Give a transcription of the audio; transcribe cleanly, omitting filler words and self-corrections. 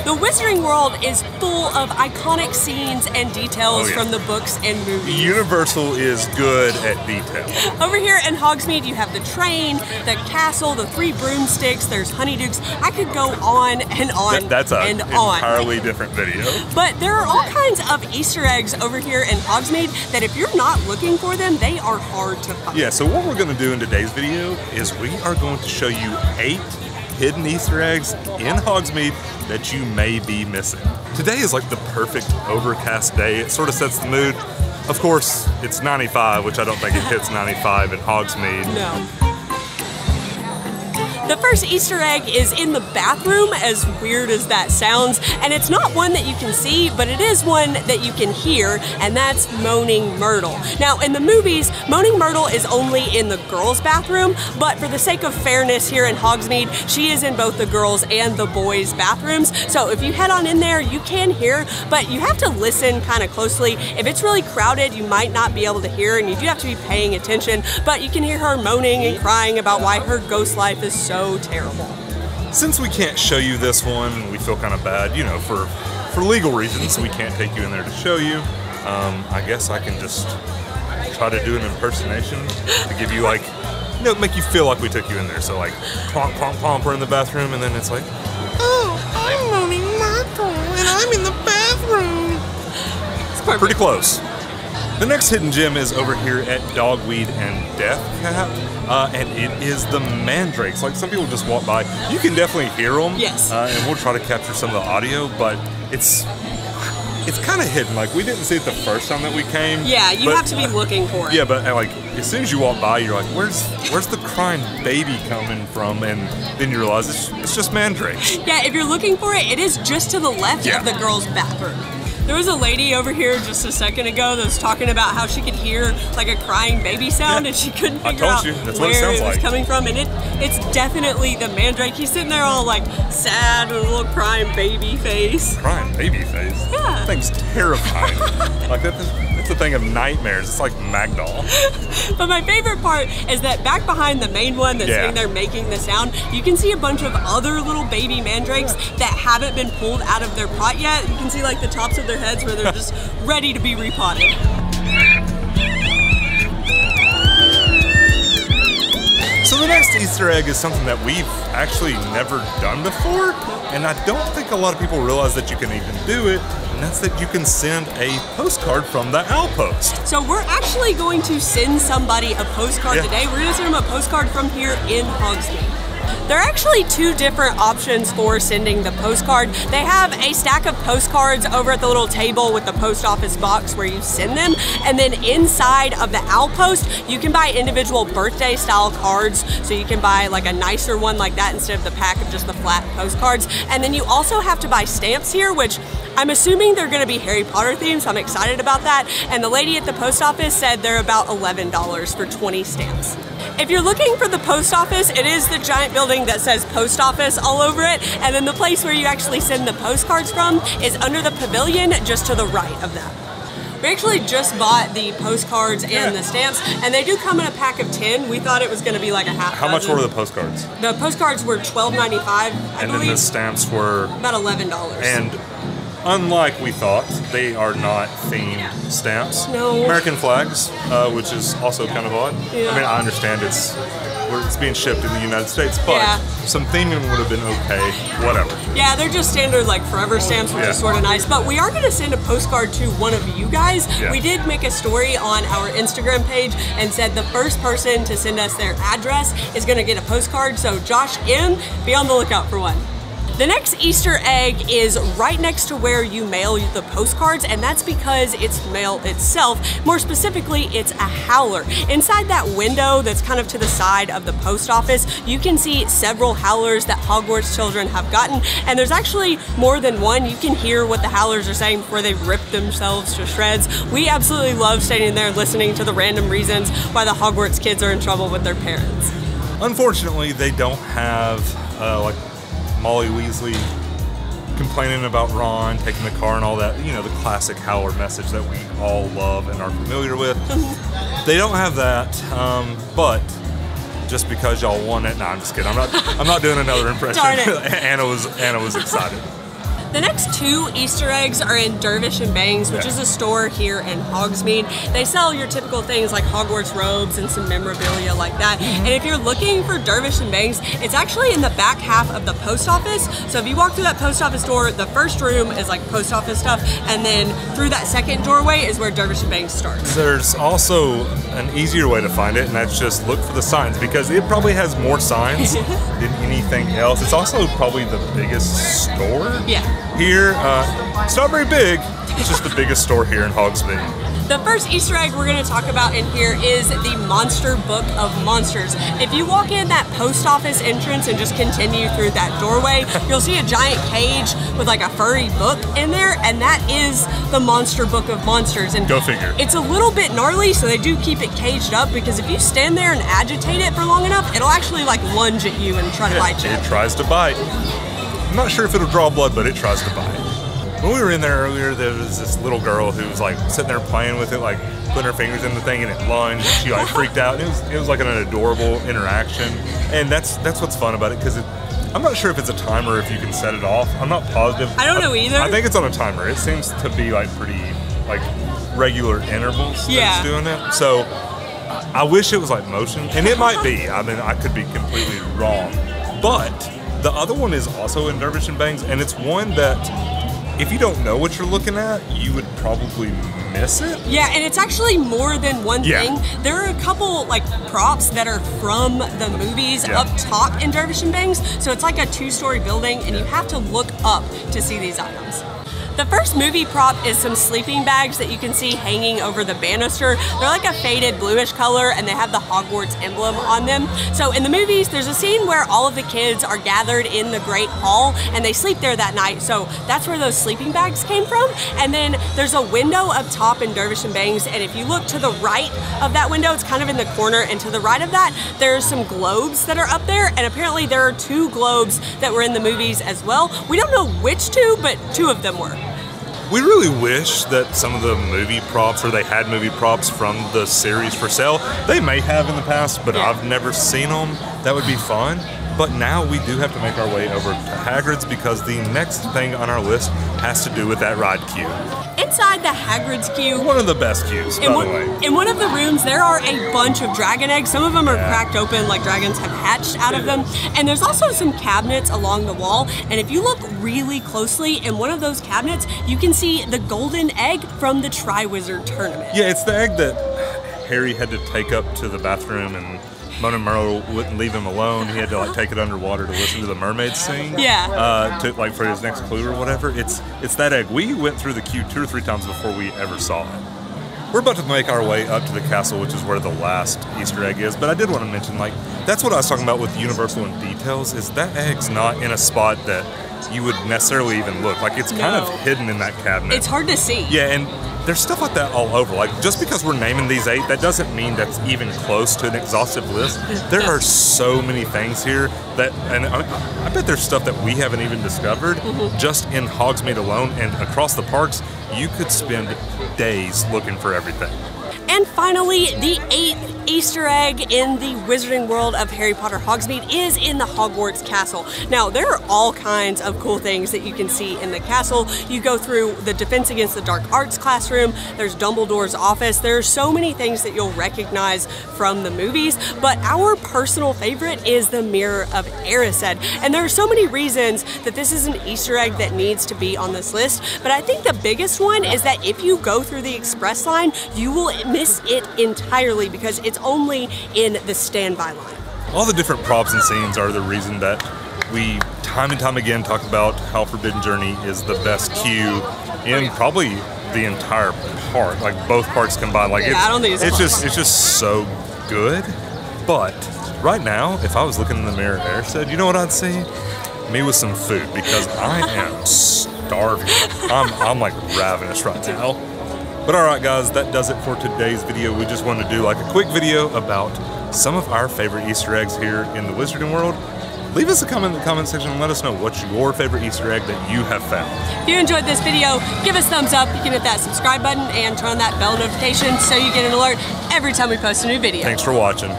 The Wizarding World is full of iconic scenes and details from the books and movies. Universal is good at detail. Over here in Hogsmeade, you have the train, the castle, the 3 broomsticks, there's honeydukes. I could go on and on That's an and on. entirely different video. But there are all kinds of Easter eggs over here in Hogsmeade that if you're not looking for them, they are hard to find. Yeah, so what we're going to do in today's video is we are going to show you 8 hidden Easter eggs in Hogsmeade that you may be missing. Today is like the perfect overcast day. It sort of sets the mood. Of course, it's 95, which I don't think it hits 95 in Hogsmeade. No. The first Easter egg is in the bathroom, as weird as that sounds, and it's not one that you can see, but it is one that you can hear, and that's Moaning Myrtle. Now, in the movies, Moaning Myrtle is only in the girls' bathroom, but for the sake of fairness here in Hogsmeade, she is in both the girls' and the boys' bathrooms. So if you head on in there, you can hear, but you have to listen kind of closely. If it's really crowded, you might not be able to hear, and you do have to be paying attention, but you can hear her moaning and crying about why her ghost life is so terrible. Since we can't show you this one, we feel kind of bad, you know, for legal reasons, we can't take you in there to show you. I guess I can just try to do an impersonation to give you like, you know, make you feel like we took you in there. So like, plonk, plonk, plonk, we're in the bathroom, and then it's like, oh, I'm Moaning Myrtle, and I'm in the bathroom. It's perfect. Pretty close. The next hidden gem is over here at Dogweed and Deathcap, and it is the mandrakes. Like, some people just walk by. You can definitely hear them. Yes. And we'll try to capture some of the audio, but it's kind of hidden. Like, we didn't see it the first time that we came. Yeah, you have to be looking for it. Yeah, but like, as soon as you walk by, you're like, where's the crying baby coming from? And then you realize it's just mandrakes. Yeah, if you're looking for it, it is just to the left of the girls' bathroom. There was a lady over here just a second ago that was talking about how she could hear like a crying baby sound and she couldn't figure out where it was coming from, and it's definitely the mandrake. He's sitting there all like sad with a little crying baby face. Crying baby face? Yeah. That thing's terrifying. Like that's a thing of nightmares. It's like Magdal. But my favorite part is that back behind the main one that's sitting there making the sound, you can see a bunch of other little baby mandrakes that haven't been pulled out of their pot yet. You can see like the tops of their heads where they're just ready to be repotted. So the next Easter egg is something that we've actually never done before, and I don't think a lot of people realize that you can even do it, and that's that you can send a postcard from the Outpost. So we're actually going to send somebody a postcard today. We're going to send them a postcard from here in Hogsmeade. There are actually 2 different options for sending the postcard. They have a stack of postcards over at the little table with the post office box where you send them, and then inside of the Outpost, you can buy individual birthday style cards, so you can buy like a nicer one like that instead of the pack of just the flat postcards. And then you also have to buy stamps here, which I'm assuming they're going to be Harry Potter themed, so I'm excited about that. And the lady at the post office said they're about $11 for 20 stamps. If you're looking for the post office, it is the giant building that says post office all over it, and then the place where you actually send the postcards from is under the pavilion just to the right of that. We actually just bought the postcards and the stamps, and they do come in a pack of 10. We thought it was going to be like a half dozen. How much were the postcards? The postcards were $12.95, I believe. And then the stamps were? About $11. And unlike we thought, they are not themed stamps. No. American flags, which is also kind of odd. Yeah. I mean, I understand it's being shipped in the United States, but some theming would have been okay, whatever. Yeah, they're just standard like forever stamps, which is sort of nice. But we are going to send a postcard to one of you guys. We did make a story on our Instagram page and said the first person to send us their address is going to get a postcard. So Josh M, be on the lookout for one. The next Easter egg is right next to where you mail the postcards, and that's because it's mail itself. More specifically, it's a howler. Inside that window that's kind of to the side of the post office, you can see several howlers that Hogwarts children have gotten, and there's actually more than one. You can hear what the howlers are saying before they rip themselves to shreds. We absolutely love standing there and listening to the random reasons why the Hogwarts kids are in trouble with their parents. Unfortunately, they don't have like Molly Weasley complaining about Ron taking the car and all that, you know, the classic howler message that we all love and are familiar with. They don't have that, but just because y'all want it, no, I'm just kidding. I'm not doing another impression. Darn it. Anna was excited. The next 2 Easter eggs are in Dervish and Bangs, which is a store here in Hogsmeade. They sell your typical things like Hogwarts robes and some memorabilia like that. And if you're looking for Dervish and Bangs, it's actually in the back half of the post office. So if you walk through that post office door, the first room is like post office stuff, and then through that second doorway is where Dervish and Bangs starts. There's also an easier way to find it, and that's just look for the signs, because it probably has more signs than anything else. It's also probably the biggest store here. It's not very big, it's just the biggest store here in Hogsmeade. The first Easter egg we're going to talk about in here is the Monster Book of Monsters. If you walk in that post office entrance and just continue through that doorway, you'll see a giant cage with like a furry book in there, and that is the Monster Book of Monsters. And go figure. It's a little bit gnarly, so they do keep it caged up, because if you stand there and agitate it for long enough, it'll actually like lunge at you and try to bite you. It tries to bite. I'm not sure if it'll draw blood, but it tries to bite. When we were in there earlier, there was this little girl who was like sitting there playing with it, like putting her fingers in the thing, and it lunged, and she like freaked out. It was like an adorable interaction, and that's what's fun about it, because I'm not sure if it's a timer, if you can set it off. I'm not positive. I don't know either. I think it's on a timer. It seems to be like pretty like regular intervals that it's doing it. So I wish it was like motion, and it might be. I mean, I could be completely wrong, but the other one is also in Dervish and Bangs, and it's one that, if you don't know what you're looking at, you would probably miss it. Yeah, and it's actually more than one thing. There are a couple like props that are from the movies up top in Dervish and Bangs. So it's like a 2-story building, and you have to look up to see these items. The first movie prop is some sleeping bags that you can see hanging over the banister. They're like a faded bluish color, and they have the Hogwarts emblem on them. So in the movies, there's a scene where all of the kids are gathered in the Great Hall, and they sleep there that night. So that's where those sleeping bags came from. And then there's a window up top in Dervish and Bangs, and if you look to the right of that window, it's kind of in the corner, and to the right of that, there's some globes that are up there, and apparently there are 2 globes that were in the movies as well. We don't know which 2, but 2 of them were. We really wish that some of the movie props, or they had movie props from the series for sale. They may have in the past, but I've never seen them. That would be fun. But now we do have to make our way over to Hagrid's, because the next thing on our list has to do with that ride queue. Inside the Hagrid's queue, one of the best queues, by the way. In one of the rooms, there are a bunch of dragon eggs. Some of them are cracked open, like dragons have hatched out of them. And there's also some cabinets along the wall. And if you look really closely in one of those cabinets, you can see the golden egg from the Triwizard Tournament. Yeah, it's the egg that Harry had to take up to the bathroom, and Moaning Myrtle wouldn't leave him alone. He had to like take it underwater to listen to the mermaids sing. To like for his next clue or whatever. It's that egg. We went through the queue 2 or 3 times before we ever saw it. We're about to make our way up to the castle, which is where the last Easter egg is. But I did want to mention, like, that's what I was talking about with Universal in details. Is that egg's not in a spot that you would necessarily even look. Like, it's kind of hidden in that cabinet. It's hard to see. Yeah, and there's stuff like that all over. Like, just because we're naming these 8, that doesn't mean that's even close to an exhaustive list. There are so many things here that, and I bet there's stuff that we haven't even discovered just in Hogsmeade alone, and across the parks, you could spend days looking for everything. And finally, the 8th Easter egg in the Wizarding World of Harry Potter Hogsmeade is in the Hogwarts Castle. Now, there are all kinds of cool things that you can see in the castle. You go through the Defense Against the Dark Arts classroom, there's Dumbledore's office, there are so many things that you'll recognize from the movies, but our personal favorite is the Mirror of Erised. And there are so many reasons that this is an Easter egg that needs to be on this list, but I think the biggest one is that if you go through the express line, you will miss it entirely because it's only in the standby line. All the different props and scenes are the reason that we time and time again talk about how Forbidden Journey is the best queue in probably the entire park, like both parks combined. Like it's just so good. But right now, if I was looking in the Mirror of Erised, you know what I'd see? Me with some food, because I am starving. I'm like ravenous right now. But alright guys, that does it for today's video. We just wanted to do like a quick video about some of our favorite Easter eggs here in the Wizarding World. Leave us a comment in the comment section and let us know what's your favorite Easter egg that you have found. If you enjoyed this video, give us a thumbs up. You can hit that subscribe button and turn on that bell notification so you get an alert every time we post a new video. Thanks for watching.